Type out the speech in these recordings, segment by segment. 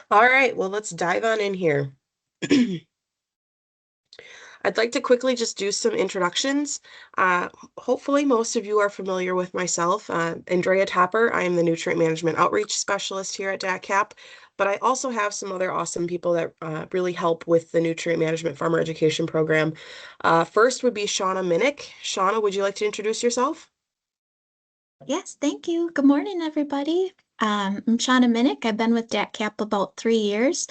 All right, well, let's dive on in here. I'd like to quickly just do some introductions. Uh, Hopefully, most of you are familiar with myself, Andrea Topper. I am the Nutrient Management Outreach Specialist here at DATCP, but I also have some other awesome people that really help with the Nutrient Management Farmer Education Program. First would be Shauna Minnick. Shauna, would you like to introduce yourself? Yes, thank you. Good morning, everybody. I'm Shauna Minnick. I've been with DATCP about 3 years,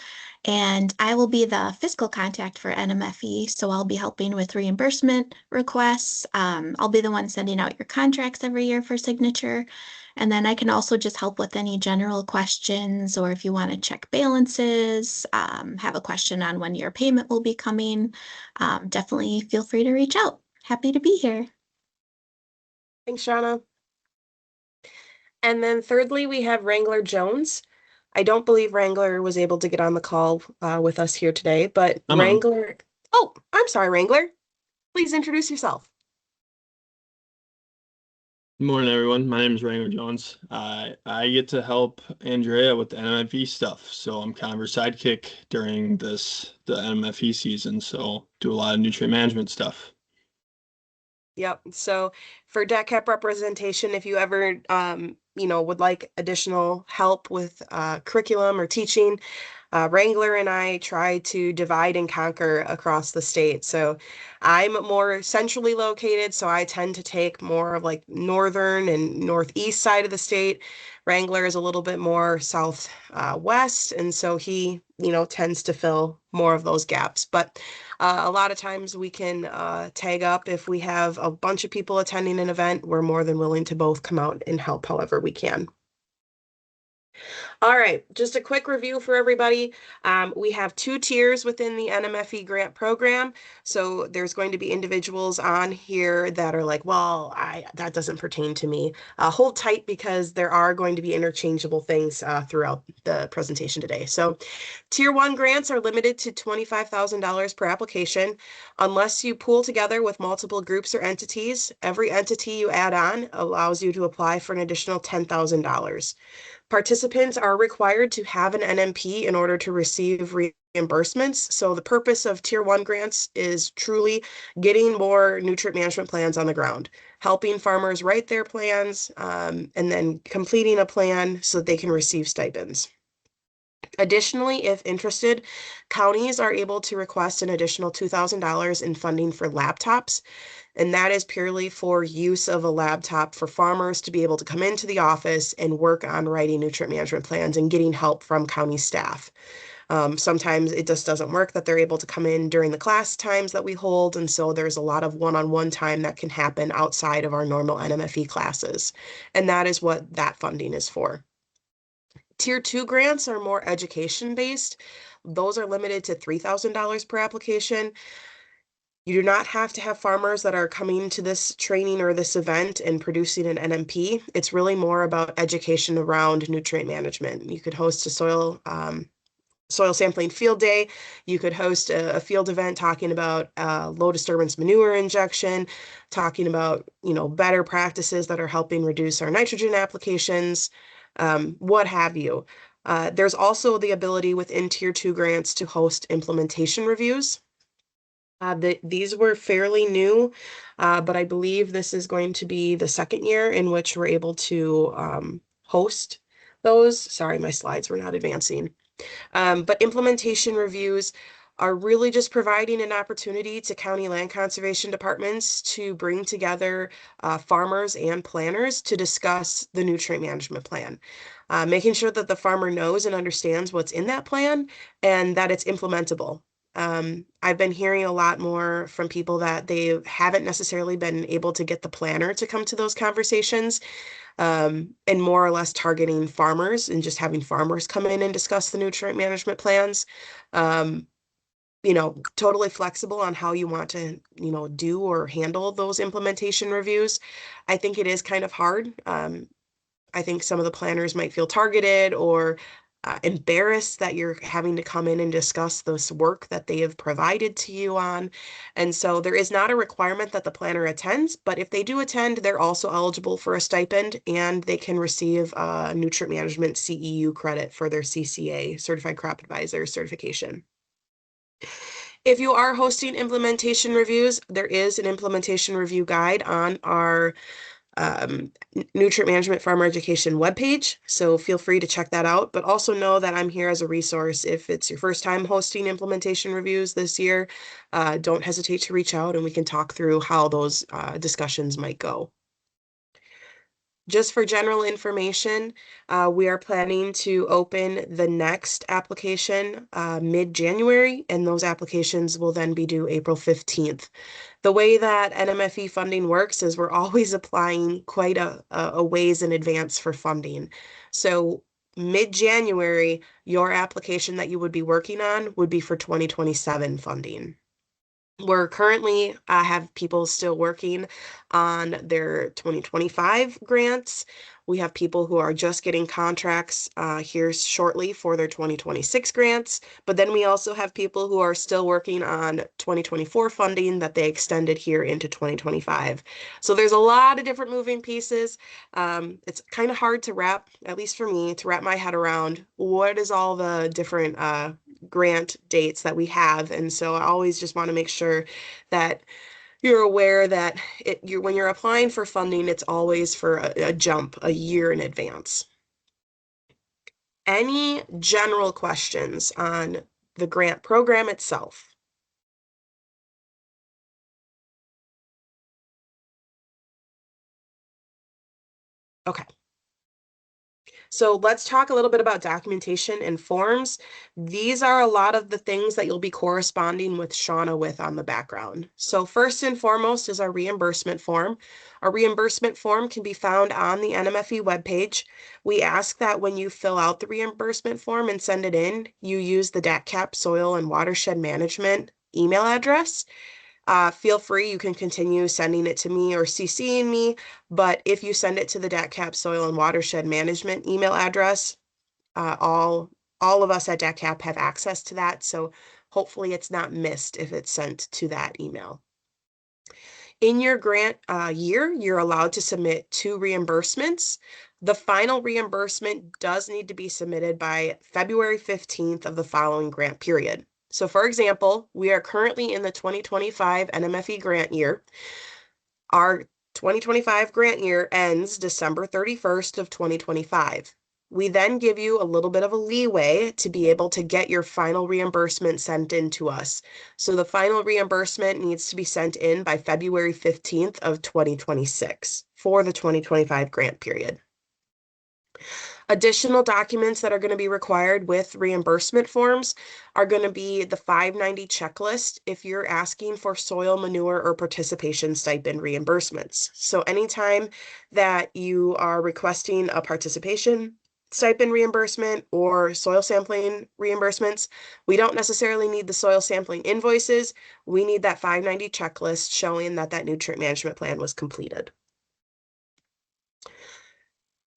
and I will be the fiscal contact for NMFE. So I'll be helping with reimbursement requests. I'll be the one sending out your contracts every year for signature. And then I can also just help with any general questions, or if you want to check balances, have a question on when your payment will be coming, definitely feel free to reach out. Happy to be here. Thanks, Shauna. And then thirdly, we have Wrangler Jones. I don't believe Wrangler was able to get on the call with us here today, but I'm on. Wrangler. Oh, I'm sorry, Wrangler. Please introduce yourself. Good morning, everyone. My name is Ranger Jones. I get to help Andrea with the NMFE stuff. So I'm kind of her sidekick during the NMFE season. So do a lot of nutrient management stuff. Yep. So for DATCP representation, if you ever, would like additional help with curriculum or teaching, Wrangler and I try to divide and conquer across the state. So I'm more centrally located, so I tend to take more of like northern and northeast side of the state. Wrangler is a little bit more south west, and so he, tends to fill more of those gaps. But a lot of times we can tag up if we have a bunch of people attending an event. We're more than willing to both come out and help however we can. All right, just a quick review for everybody. We have two tiers within the NMFE grant program. So there's going to be individuals on here that are like, well, that doesn't pertain to me. Hold tight because there are going to be interchangeable things throughout the presentation today. So Tier 1 grants are limited to $25,000 per application. Unless you pool together with multiple groups or entities, every entity you add on allows you to apply for an additional $10,000. Participants are required to have an NMP in order to receive reimbursements. So the purpose of Tier 1 grants is truly getting more nutrient management plans on the ground, helping farmers write their plans, and then completing a plan so that they can receive stipends. Additionally, if interested, counties are able to request an additional $2,000 in funding for laptops, and that is purely for use of a laptop for farmers to be able to come into the office and work on writing nutrient management plans and getting help from county staff. Sometimes it just doesn't work that they're able to come in during the class times that we hold, and so there's a lot of one-on-one time that can happen outside of our normal NMFE classes, and that is what that funding is for. Tier 2 grants are more education-based. Those are limited to $3,000 per application. You do not have to have farmers that are coming to this training or this event and producing an NMP. It's really more about education around nutrient management. You could host a soil sampling field day. You could host a field event talking about low disturbance manure injection, talking about, better practices that are helping reduce our nitrogen applications, what have you. There's also the ability within Tier 2 grants to host implementation reviews. These were fairly new, but I believe this is going to be the second year in which we're able to host those. Sorry, my slides were not advancing. But implementation reviews are really just providing an opportunity to county land conservation departments to bring together farmers and planners to discuss the nutrient management plan. Making sure that the farmer knows and understands what's in that plan and that it's implementable. I've been hearing a lot more from people that they haven't necessarily been able to get the planner to come to those conversations, and more or less targeting farmers and just having farmers come in and discuss the nutrient management plans. Um, Totally flexible on how you want to, do or handle those implementation reviews. I think it is kind of hard. I think some of the planners might feel targeted or embarrassed that you're having to come in and discuss this work that they have provided to you on. And so there is not a requirement that the planner attends, but if they do attend, they're also eligible for a stipend and they can receive nutrient management CEU credit for their CCA, Certified Crop Advisor certification. If you are hosting implementation reviews, there is an implementation review guide on our nutrient management farmer education webpage. So feel free to check that out, but also know that I'm here as a resource. If it's your first time hosting implementation reviews this year, don't hesitate to reach out and we can talk through how those discussions might go. Just for general information, we are planning to open the next application mid-January, and those applications will then be due April 15th. The way that NMFE funding works is we're always applying quite a ways in advance for funding. So mid-January, your application that you would be working on would be for 2027 funding. We're currently have people still working on their 2025 grants. We have people who are just getting contracts here shortly for their 2026 grants, but then we also have people who are still working on 2024 funding that they extended here into 2025. So there's a lot of different moving pieces. It's kind of hard to wrap, at least for me, to wrap my head around what is all the different grant dates that we have. And so I always just want to make sure that you're aware that when you're applying for funding, it's always for a jump a year in advance. Any general questions on the grant program itself? Okay. So let's talk a little bit about documentation and forms. These are a lot of the things that you'll be corresponding with Shauna with on the background. So first and foremost is our reimbursement form. Our reimbursement form can be found on the NMFE webpage. We ask that when you fill out the reimbursement form and send it in, you use the DATCP Soil and Watershed Management email address. Feel free, you can continue sending it to me or CCing me, but if you send it to the DATCP Soil and Watershed Management email address, all of us at DATCP have access to that, so hopefully it's not missed if it's sent to that email. In your grant year, you're allowed to submit 2 reimbursements. The final reimbursement does need to be submitted by February 15th of the following grant period. So for example, we are currently in the 2025 NMFE grant year. Our 2025 grant year ends December 31st of 2025. We then give you a little bit of a leeway to be able to get your final reimbursement sent in to us. So the final reimbursement needs to be sent in by February 15th of 2026 for the 2025 grant period. Additional documents that are going to be required with reimbursement forms are going to be the 590 checklist if you're asking for soil, manure, or participation stipend reimbursements. So anytime that you are requesting a participation stipend reimbursement or soil sampling reimbursements, we don't necessarily need the soil sampling invoices. We need that 590 checklist showing that that nutrient management plan was completed.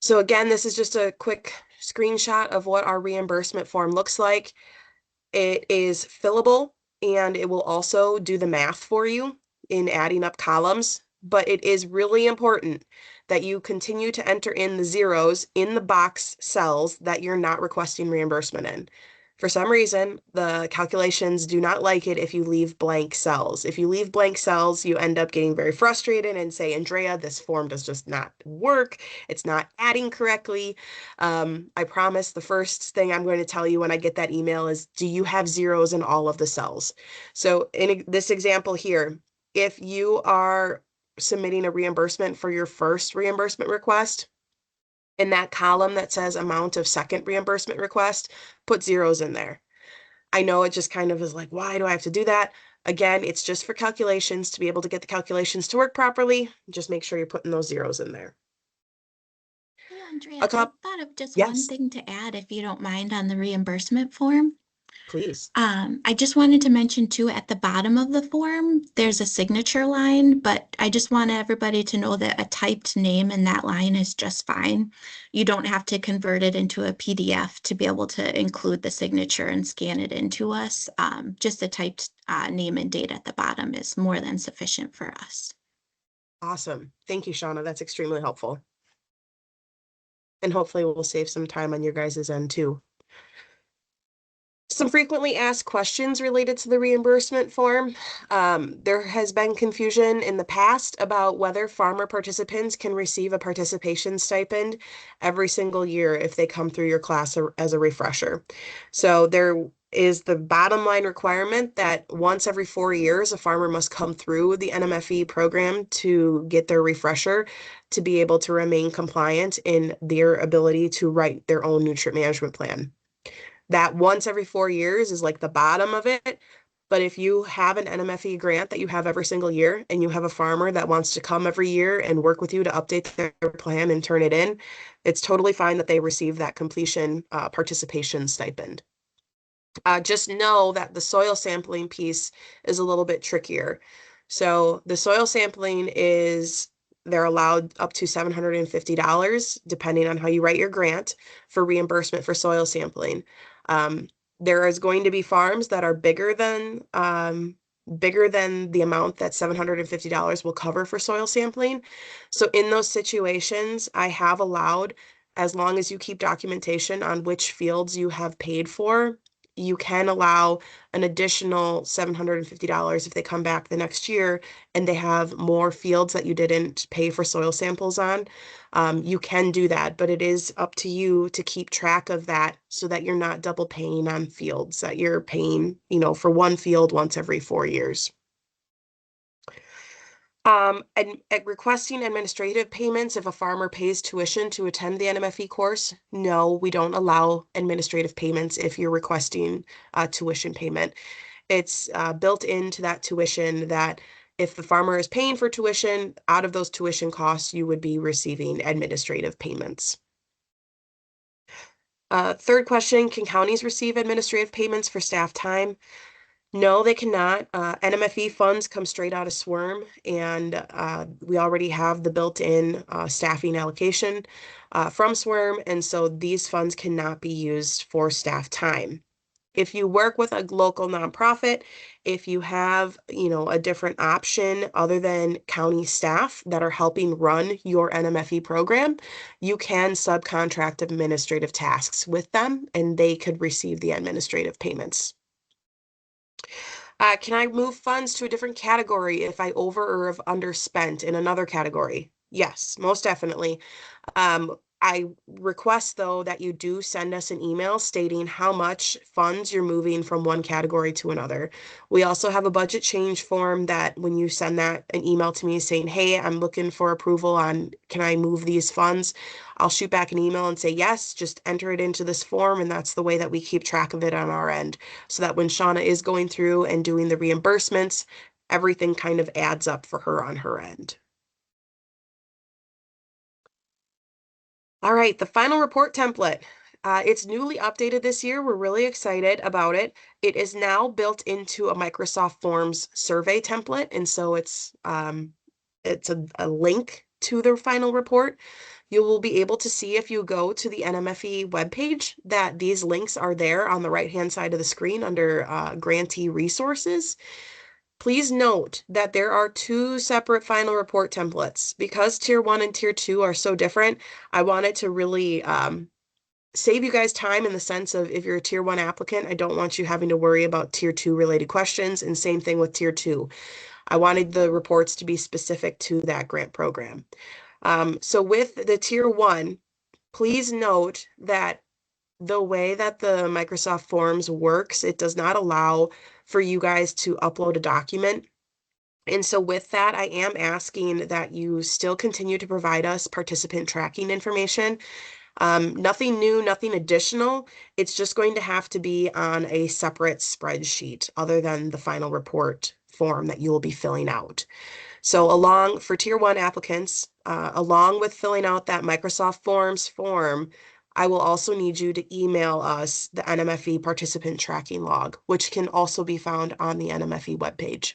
So again, this is just a quick screenshot of what our reimbursement form looks like. It is fillable and it will also do the math for you in adding up columns, but it is really important that you continue to enter in the zeros in the box cells that you're not requesting reimbursement in. For some reason, the calculations do not like it if you leave blank cells. If you leave blank cells, you end up getting very frustrated and say, Andrea, this form does just not work. It's not adding correctly. I promise the first thing I'm going to tell you when I get that email is, do you have zeros in all of the cells? So in this example here, if you are submitting a reimbursement for your first reimbursement request, in that column that says amount of second reimbursement request, put zeros in there. I know it just kind of is like, why do I have to do that? Again, it's just for calculations to be able to get the calculations to work properly. Just make sure you're putting those zeros in there. Hey, Andrea, I thought of just one Yes. thing to add, if you don't mind, on the reimbursement form. Please. I just wanted to mention too, at the bottom of the form, there's a signature line, but I just want everybody to know that a typed name in that line is just fine. You don't have to convert it into a PDF to be able to include the signature and scan it into us. Just a typed name and date at the bottom is more than sufficient for us. Awesome. Thank you, Shauna. That's extremely helpful. And hopefully we'll save some time on your guys' end too. Some frequently asked questions related to the reimbursement form. There has been confusion in the past about whether farmer participants can receive a participation stipend every single year if they come through your class as a refresher. So there is the bottom line requirement that once every 4 years, a farmer must come through the NMFE program to get their refresher to be able to remain compliant in their ability to write their own nutrient management plan. That once every 4 years is like the bottom of it. But if you have an NMFE grant that you have every single year and you have a farmer that wants to come every year and work with you to update their plan and turn it in, it's totally fine that they receive that completion participation stipend. Just know that the soil sampling piece is a little bit trickier. So the soil sampling is, they're allowed up to $750, depending on how you write your grant, for reimbursement for soil sampling. There is going to be farms that are bigger than the amount that $750 will cover for soil sampling. So in those situations, I have allowed, as long as you keep documentation on which fields you have paid for, you can allow an additional $750 if they come back the next year and they have more fields that you didn't pay for soil samples on. You can do that, but it is up to you to keep track of that so that you're not double paying on fields, that you're paying, for one field once every 4 years. And requesting administrative payments if a farmer pays tuition to attend the NMFE course. No, we don't allow administrative payments if you're requesting a tuition payment. It's built into that tuition that if the farmer is paying for tuition, out of those tuition costs, you would be receiving administrative payments. Third question, can counties receive administrative payments for staff time? No, they cannot. NMFE funds come straight out of SWRM, and we already have the built-in staffing allocation from SWRM, and so these funds cannot be used for staff time. If you work with a local nonprofit, if you have, a different option other than county staff that are helping run your NMFE program, you can subcontract administrative tasks with them, and they could receive the administrative payments. Can I move funds to a different category if I over or have underspent in another category? Yes, most definitely. I request, though, that you do send us an email stating how much funds you're moving from one category to another. We also have a budget change form that when you send that an email to me saying, hey, I'm looking for approval on, can I move these funds? I'll shoot back an email and say, yes, just enter it into this form. And that's the way that we keep track of it on our end. So that when Shauna is going through and doing the reimbursements, everything kind of adds up for her on her end. All right, the final report template. It's newly updated this year. We're really excited about it. It is now built into a Microsoft Forms survey template, and so it's a link to the final report. You will be able to see if you go to the NMFE webpage that these links are there on the right-hand side of the screen under grantee resources. Please note that there are 2 separate final report templates. Because Tier 1 and Tier 2 are so different, I wanted to really save you guys time in the sense of if you're a Tier 1 applicant, I don't want you having to worry about Tier 2 related questions, and same thing with Tier 2. I wanted the reports to be specific to that grant program. So with the Tier 1, please note that the way that the Microsoft Forms works, it does not allow for you guys to upload a document. And so with that, I am asking that you still continue to provide us participant tracking information. Nothing new, nothing additional. It's just going to have to be on a separate spreadsheet other than the final report form that you will be filling out. So for Tier 1 applicants, along with filling out that Microsoft Forms form, I will also need you to email us the NMFE participant tracking log, which can also be found on the NMFE webpage.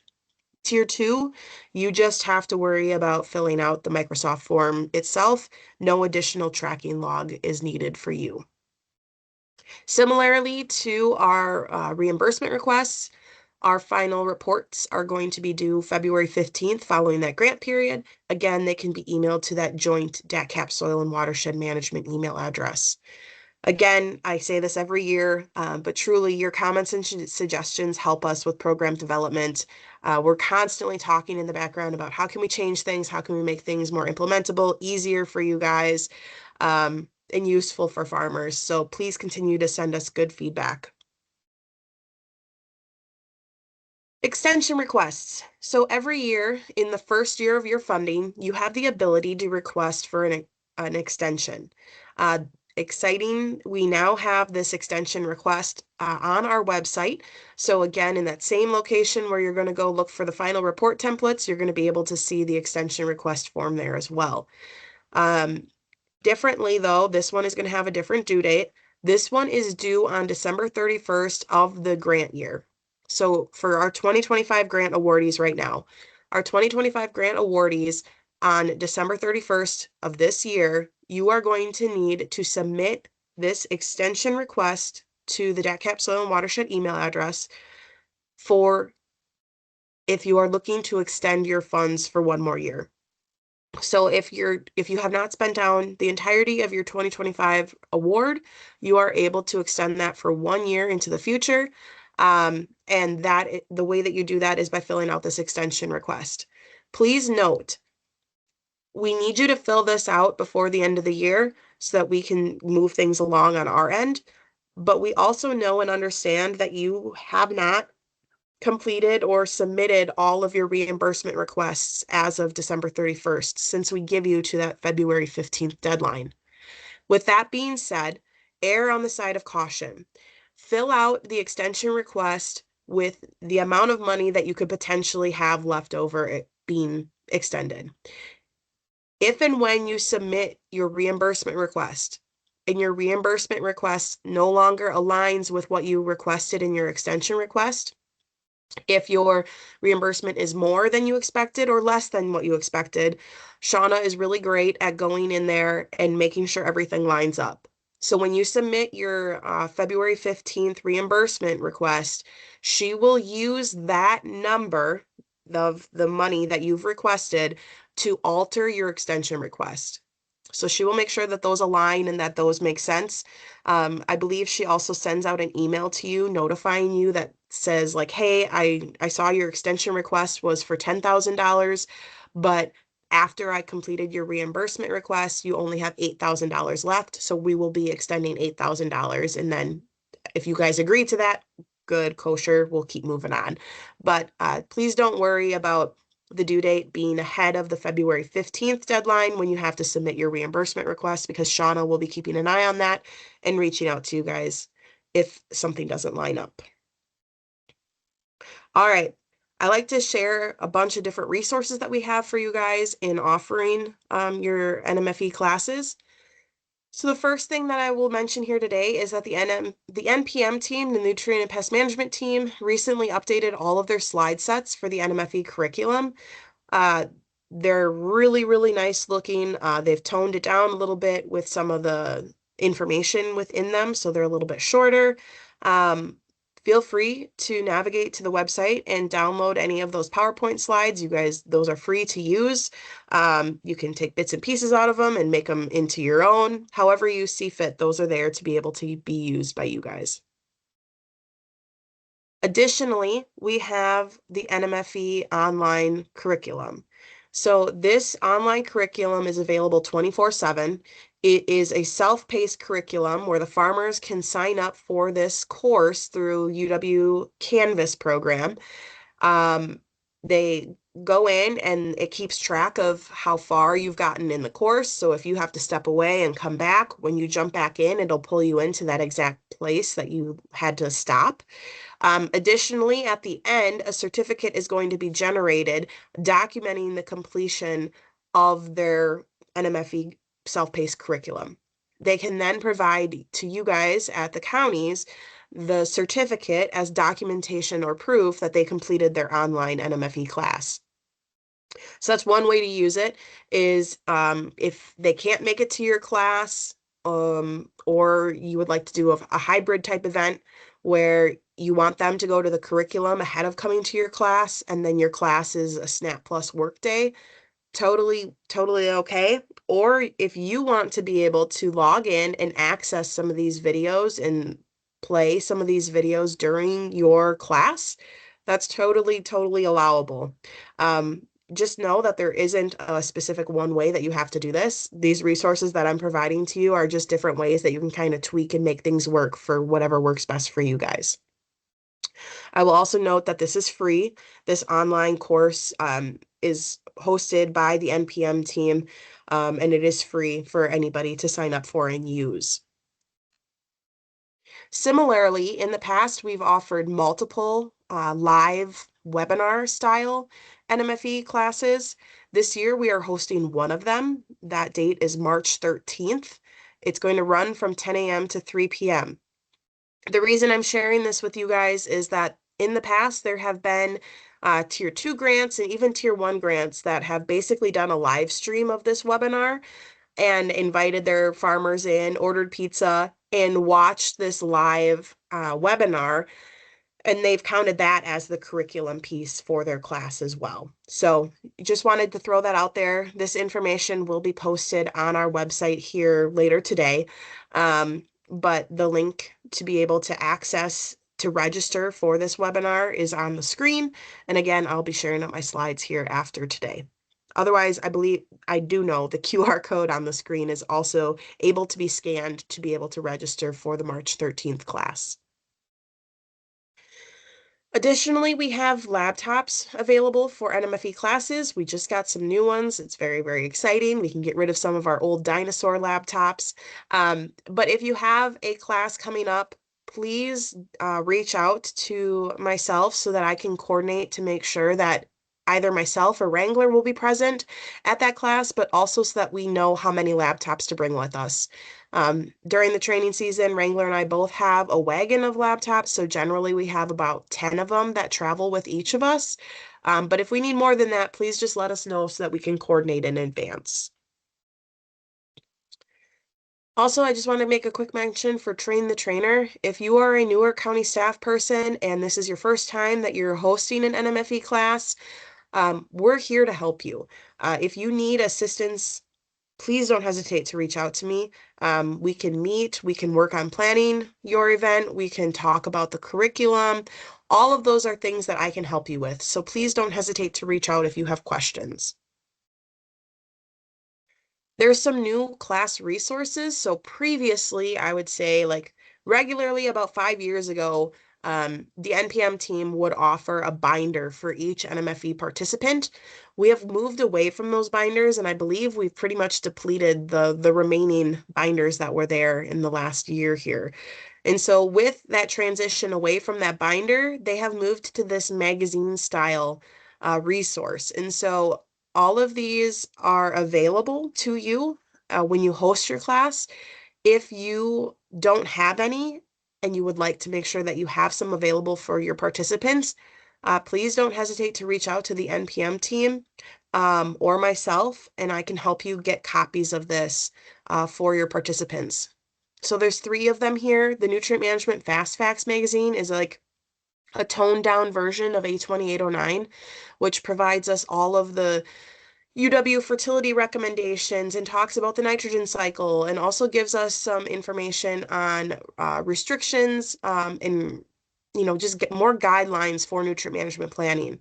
Tier 2, you just have to worry about filling out the Microsoft form itself. No additional tracking log is needed for you. Similarly to our reimbursement requests, our final reports are going to be due February 15th following that grant period. Again, they can be emailed to that joint DATCP Soil and Watershed Management email address. Again, I say this every year, but truly your comments and suggestions help us with program development. We're constantly talking in the background about how can we change things, how can we make things more implementable, easier for you guys, and useful for farmers. So please continue to send us good feedback. Extension requests. So every year in the first year of your funding, you have the ability to request for an extension. Exciting, we now have this extension request on our website. So again, in that same location where you're going to go look for the final report templates, you're going to be able to see the extension request form there as well. Differently though, this one is going to have a different due date. This one is due on December 31st of the grant year. So for our 2025 grant awardees right now, our 2025 grant awardees on December 31st of this year, you are going to need to submit this extension request to the DATCP Soil and Watershed email address for if you are looking to extend your funds for one more year. So if you have not spent down the entirety of your 2025 award, you are able to extend that for 1 year into the future. And the way that you do that is by filling out this extension request. Please note, we need you to fill this out before the end of the year so that we can move things along on our end. But we also know and understand that you have not completed or submitted all of your reimbursement requests as of December 31st, since we give you to that February 15th deadline. With that being said, err on the side of caution. Fill out the extension request with the amount of money that you could potentially have left over it being extended. If and when you submit your reimbursement request and your reimbursement request no longer aligns with what you requested in your extension request, if your reimbursement is more than you expected or less than what you expected, Shauna is really great at going in there and making sure everything lines up. So when you submit your February 15th reimbursement request, she will use that number of the money that you've requested to alter your extension request. So she will make sure that those align and that those make sense. I believe she also sends out an email to you notifying you that says like, hey, I saw your extension request was for $10,000, but after I completed your reimbursement request, you only have $8,000 left. So we will be extending $8,000. And then if you guys agree to that, good, kosher, we'll keep moving on. But please don't worry about the due date being ahead of the February 15th deadline when you have to submit your reimbursement request, because Shauna will be keeping an eye on that and reaching out to you guys if something doesn't line up. All right. I like to share a bunch of different resources that we have for you guys in offering your NMFE classes. So the first thing that I will mention here today is that the NPM team, the Nutrient and Pest Management team, recently updated all of their slide sets for the NMFE curriculum. They're really, really nice looking. They've toned it down a little bit with some of the information within them, so they're a little bit shorter. Feel free to navigate to the website and download any of those PowerPoint slides. You guys, those are free to use. You can take bits and pieces out of them and make them into your own. However you see fit, those are there to be able to be used by you guys. Additionally, we have the NMFE online curriculum. So this online curriculum is available 24/7. It is a self-paced curriculum where the farmers can sign up for this course through UW Canvas program. They go in and it keeps track of how far you've gotten in the course. So if you have to step away and come back, when you jump back in, it'll pull you into that exact place that you had to stop. Additionally, at the end, a certificate is going to be generated documenting the completion of their NMFE self-paced curriculum. they can then provide to you guys at the counties the certificate as documentation or proof that they completed their online NMFE class. So that's one way to use it is if they can't make it to your class, or you would like to do a hybrid type event where you want them to go to the curriculum ahead of coming to your class, and then your class is a Snap Plus workday, totally okay. Or if you want to be able to log in and access some of these videos and play some of these videos during your class, that's totally allowable. Just know that there isn't a specific one way that you have to do this. These resources that I'm providing to you are just different ways that you can kind of tweak and make things work for whatever works best for you guys. I will also note that this is free. This online course is hosted by the NPM team, and it is free for anybody to sign up for and use. Similarly, in the past, we've offered multiple live webinar style NMFE classes. This year, we are hosting one of them. That date is March 13th. It's going to run from 10 a.m. to 3 p.m. The reason I'm sharing this with you guys is that in the past, there have been tier 2 grants and even tier 1 grants that have basically done a live stream of this webinar and invited their farmers in, ordered pizza, and watched this live webinar. And they've counted that as the curriculum piece for their class as well. So just wanted to throw that out there. This information will be posted on our website here later today. But the link to be able to access to register for this webinar is on the screen. And again, I'll be sharing up my slides here after today. Otherwise, I do know the QR code on the screen is also able to be scanned to be able to register for the March 13th class. Additionally, we have laptops available for NMFE classes. We just got some new ones. It's very exciting. We can get rid of some of our old dinosaur laptops. But if you have a class coming up, please reach out to myself so that I can coordinate to make sure that either myself or Wrangler will be present at that class, but also so that we know how many laptops to bring with us. During the training season, Wrangler and I both have a wagon of laptops, so generally we have about 10 of them that travel with each of us. But if we need more than that, please just let us know so that we can coordinate in advance. Also, I just want to make a quick mention for Train the Trainer. If you are a newer county staff person and this is your first time that you're hosting an NMFE class, we're here to help you. If you need assistance, please don't hesitate to reach out to me. We can meet, we can work on planning your event, we can talk about the curriculum. All of those are things that I can help you with. So please don't hesitate to reach out if you have questions. There's some new class resources. So previously, I would say like regularly about 5 years ago, the NPM team would offer a binder for each NMFE participant. We have moved away from those binders, and I believe we've pretty much depleted the remaining binders that were there in the last year here. And so with that transition away from that binder, they have moved to this magazine style resource. And so all of these are available to you when you host your class. If you don't have any and you would like to make sure that you have some available for your participants, please don't hesitate to reach out to the NPM team or myself, and I can help you get copies of this for your participants. So there's 3 of them here. The Nutrient Management Fast Facts magazine is like a toned down version of A2809, which provides us all of the UW fertility recommendations and talks about the nitrogen cycle and also gives us some information on restrictions and just get more guidelines for nutrient management planning.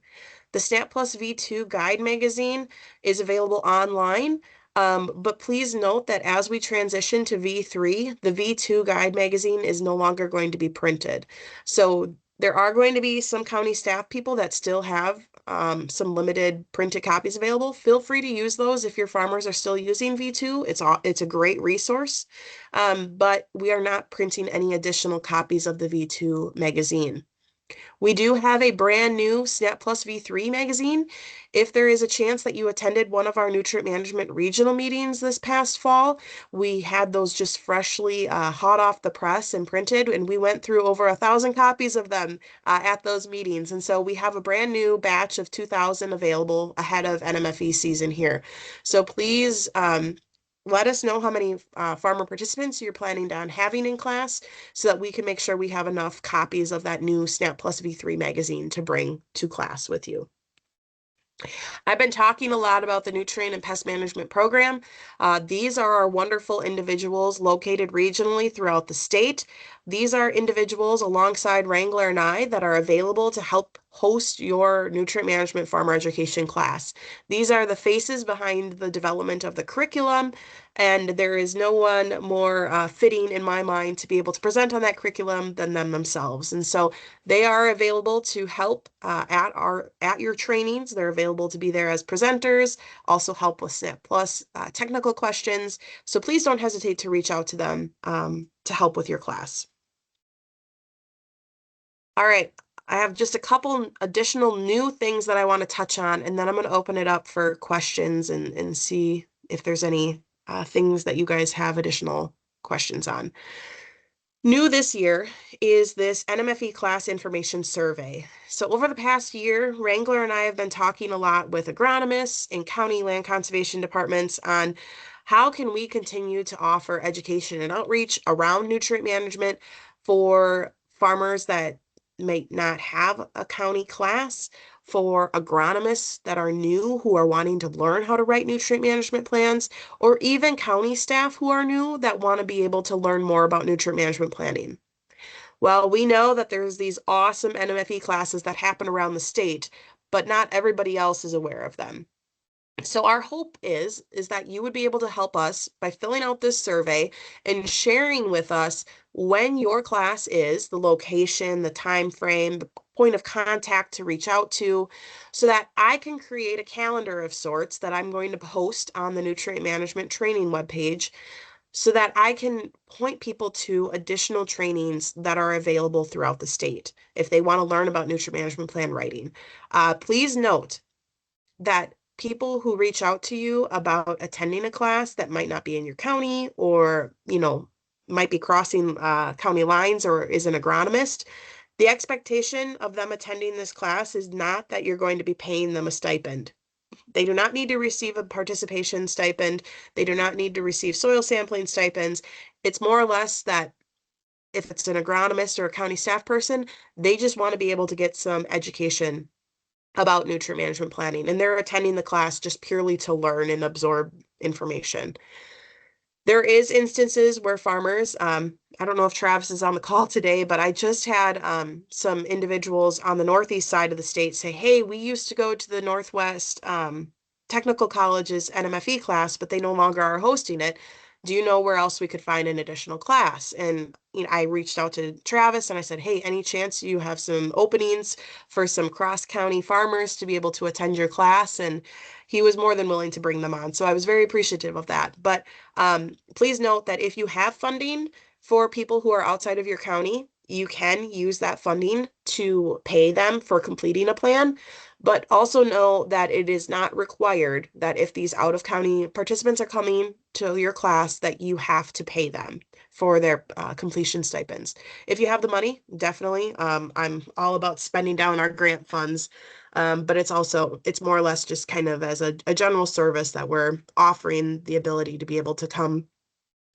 The Snap Plus V2 Guide magazine is available online, but please note that as we transition to V3, the V2 Guide magazine is no longer going to be printed. So there are going to be some county staff people that still have some limited printed copies available. Feel free to use those if your farmers are still using V2. It's a great resource, but we are not printing any additional copies of the V2 magazine. We do have a brand new SNAP Plus V3 magazine. If there is a chance that you attended one of our nutrient management regional meetings this past fall, we had those just freshly hot off the press and printed, and we went through over 1,000 copies of them at those meetings. And so we have a brand new batch of 2,000 available ahead of NMFE season here. So please let us know how many farmer participants you're planning on having in class so that we can make sure we have enough copies of that new SNAP Plus V3 magazine to bring to class with you. I've been talking a lot about the nutrient and pest management program. These are our wonderful individuals located regionally throughout the state. These are individuals alongside Wrangler and I that are available to help host your nutrient management farmer education class. These are the faces behind the development of the curriculum, and there is no one more fitting in my mind to be able to present on that curriculum than them themselves. And so they are available to help at your trainings. They're available to be there as presenters, also help with SNAP Plus technical questions. So please don't hesitate to reach out to them to help with your class. All right, I have just a couple additional new things that I want to touch on, and then I'm going to open it up for questions and see if there's any things that you guys have additional questions on. New this year is this NMFE class information survey. So over the past year, Wrangler and I have been talking a lot with agronomists and county land conservation departments on how can we continue to offer education and outreach around nutrient management for farmers that may not have a county class, for agronomists that are new who are wanting to learn how to write nutrient management plans, or even county staff who are new that want to be able to learn more about nutrient management planning. Well, we know that there's these awesome NMFE classes that happen around the state, but not everybody else is aware of them. So our hope is that you would be able to help us by filling out this survey and sharing with us when your class is, the location, the time frame, the point of contact to reach out to, so that I can create a calendar of sorts that I'm going to post on the nutrient management training webpage so that I can point people to additional trainings that are available throughout the state if they want to learn about nutrient management plan writing. Please note that people who reach out to you about attending a class that might not be in your county or, might be crossing county lines or is an agronomist, the expectation of them attending this class is not that you're going to be paying them a stipend. They do not need to receive a participation stipend. They do not need to receive soil sampling stipends. It's more or less that if it's an agronomist or a county staff person, they just want to be able to get some education about nutrient management planning, and they're attending the class just purely to learn and absorb information. There is instances where farmers, I don't know if Travis is on the call today, but I just had some individuals on the northeast side of the state say, hey, we used to go to the Northwest Technical College's NMFE class, but they no longer are hosting it. Do you know where else we could find an additional class? And I reached out to Travis and I said, hey, any chance you have some openings for some cross-county farmers to be able to attend your class? And he was more than willing to bring them on. So I was very appreciative of that. But please note that if you have funding for people who are outside of your county, you can use that funding to pay them for completing a plan. But also know that it is not required that if these out-of-county participants are coming to your class, that you have to pay them for their completion stipends. If you have the money, definitely. I'm all about spending down our grant funds, but it's more or less just kind of as a general service that we're offering the ability to be able to come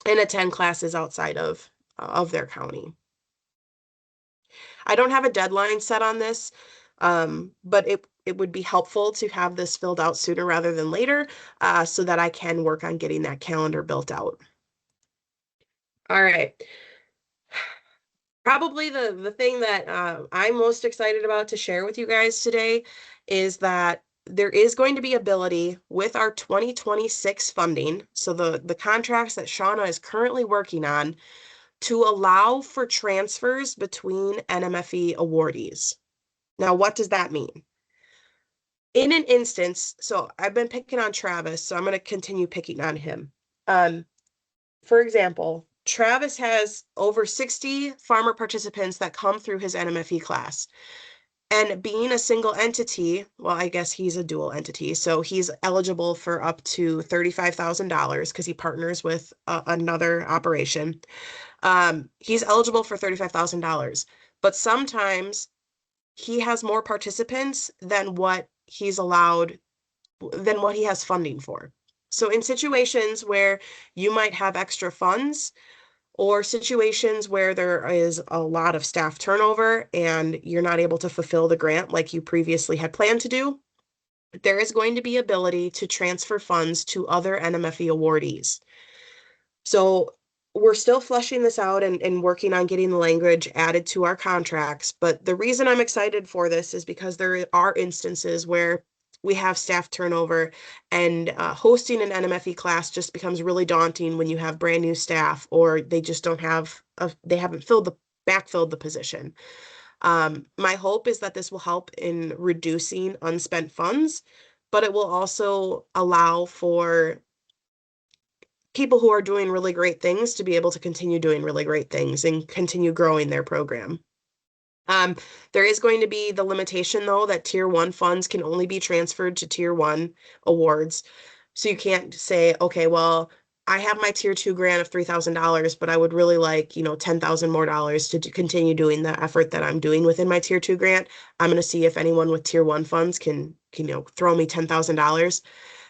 and attend classes outside of their county. I don't have a deadline set on this, but it would be helpful to have this filled out sooner rather than later, so that I can work on getting that calendar built out. All right. Probably the thing that I'm most excited about to share with you guys today is that there is going to be ability with our 2026 funding, so the contracts that Shauna is currently working on, to allow for transfers between NMFE awardees. Now, what does that mean? In an instance, so I've been picking on Travis, so I'm going to continue picking on him. For example, Travis has over 60 farmer participants that come through his NMFE class. And being a single entity, well, I guess he's a dual entity, so he's eligible for up to $35,000 because he partners with another operation. He's eligible for $35,000, but sometimes he has more participants than what he's allowed, than what he has funding for. So in situations where you might have extra funds, or situations where there is a lot of staff turnover and you're not able to fulfill the grant like you previously had planned to do, there is going to be ability to transfer funds to other NMFE awardees. So we're still fleshing this out and working on getting the language added to our contracts. But the reason I'm excited for this is because there are instances where we have staff turnover, and hosting an NMFE class just becomes really daunting when you have brand new staff, or they just don't have, they haven't backfilled the position. My hope is that this will help in reducing unspent funds, but it will also allow for people who are doing really great things to be able to continue doing really great things and continue growing their program. There is going to be the limitation, though, that tier one funds can only be transferred to tier one awards. So you can't say, okay, well, I have my tier two grant of $3,000, but I would really like, $10,000 more dollars to continue doing the effort that I'm doing within my tier two grant. I'm going to see if anyone with tier one funds can throw me $10,000.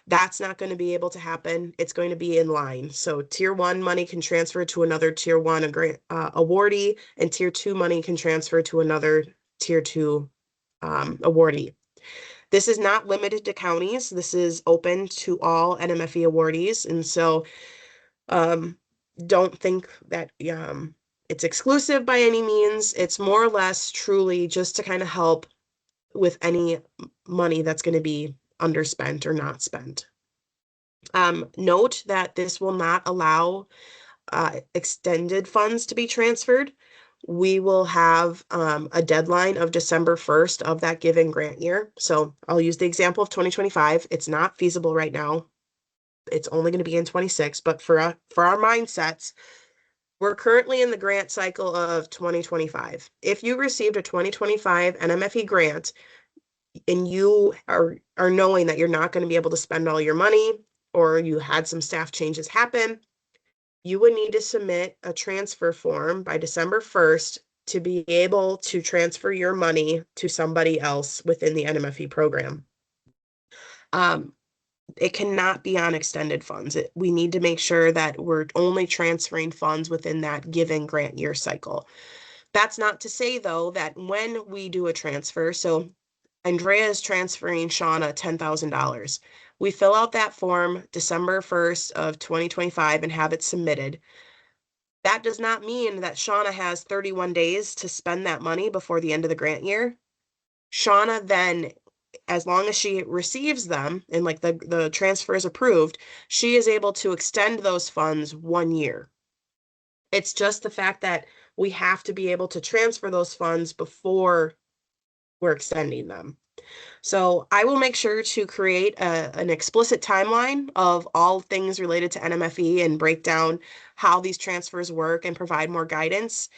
That's not going to be able to happen. It's going to be in line. So tier one money can transfer to another tier one awardee, and tier two money can transfer to another tier two awardee. This is not limited to counties. This is open to all NMFE awardees. And so don't think that it's exclusive by any means. It's more or less truly just to kind of help with any money that's going to be underspent or not spent. Note that this will not allow extended funds to be transferred. We will have a deadline of December 1st of that given grant year. So I'll use the example of 2025. It's not feasible right now. It's only going to be in 26, but for our mindsets, we're currently in the grant cycle of 2025. If you received a 2025 NMFE grant and you are knowing that you're not going to be able to spend all your money, or you had some staff changes happen, you would need to submit a transfer form by December 1st to be able to transfer your money to somebody else within the NMFE program. It cannot be on extended funds. We need to make sure that we're only transferring funds within that given grant year cycle. That's not to say, though, that when we do a transfer, so Andrea is transferring Shauna $10,000. We fill out that form December 1st of 2025 and have it submitted. That does not mean that Shauna has 31 days to spend that money before the end of the grant year. Shauna then, as long as she receives them and like the transfer is approved, she is able to extend those funds 1 year. It's just the fact that we have to be able to transfer those funds before we're extending them. So I will make sure to create an explicit timeline of all things related to NMFE and break down how these transfers work and provide more guidance.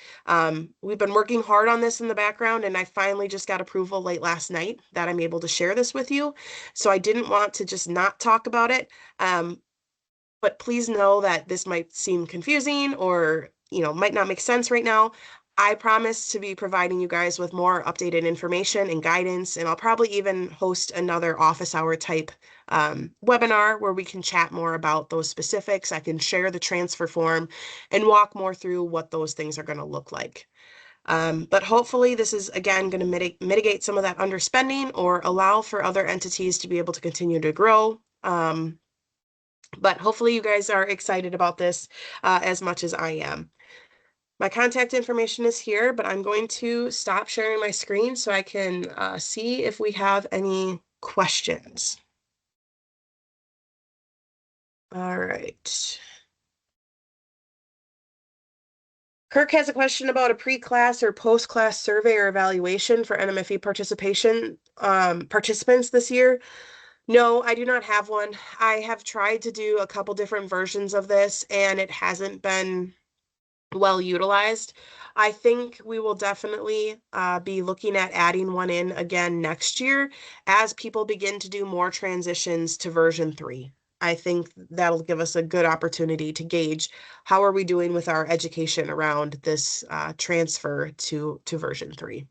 We've been working hard on this in the background, and I finally just got approval late last night that I'm able to share this with you. So I didn't want to just not talk about it. But please know that this might seem confusing or, might not make sense right now. I promise to be providing you guys with more updated information and guidance, and I'll probably even host another office hour type webinar where we can chat more about those specifics. I can share the transfer form and walk more through what those things are going to look like. But hopefully this is, again, going to mitigate some of that underspending or allow for other entities to be able to continue to grow. But hopefully you guys are excited about this as much as I am. My contact information is here, but I'm going to stop sharing my screen so I can see if we have any questions. All right. Kirk has a question about a pre-class or post-class survey or evaluation for NMFE participants this year. No, I do not have one. I have tried to do a couple different versions of this, and it hasn't been well utilized. I think we will definitely be looking at adding one in again next year as people begin to do more transitions to version 3. I think that'll give us a good opportunity to gauge how are we doing with our education around this transfer to version 3.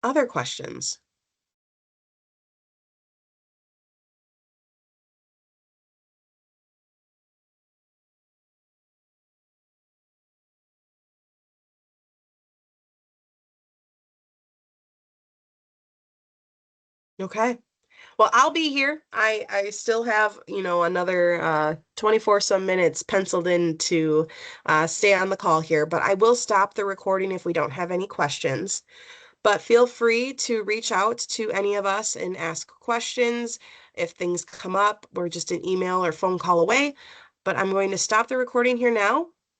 Other questions? Okay. Well, I'll be here. I still have, another 24 some minutes penciled in to stay on the call here, but I will stop the recording if we don't have any questions. But feel free to reach out to any of us and ask questions. If things come up, we're just an email or phone call away. But I'm going to stop the recording here now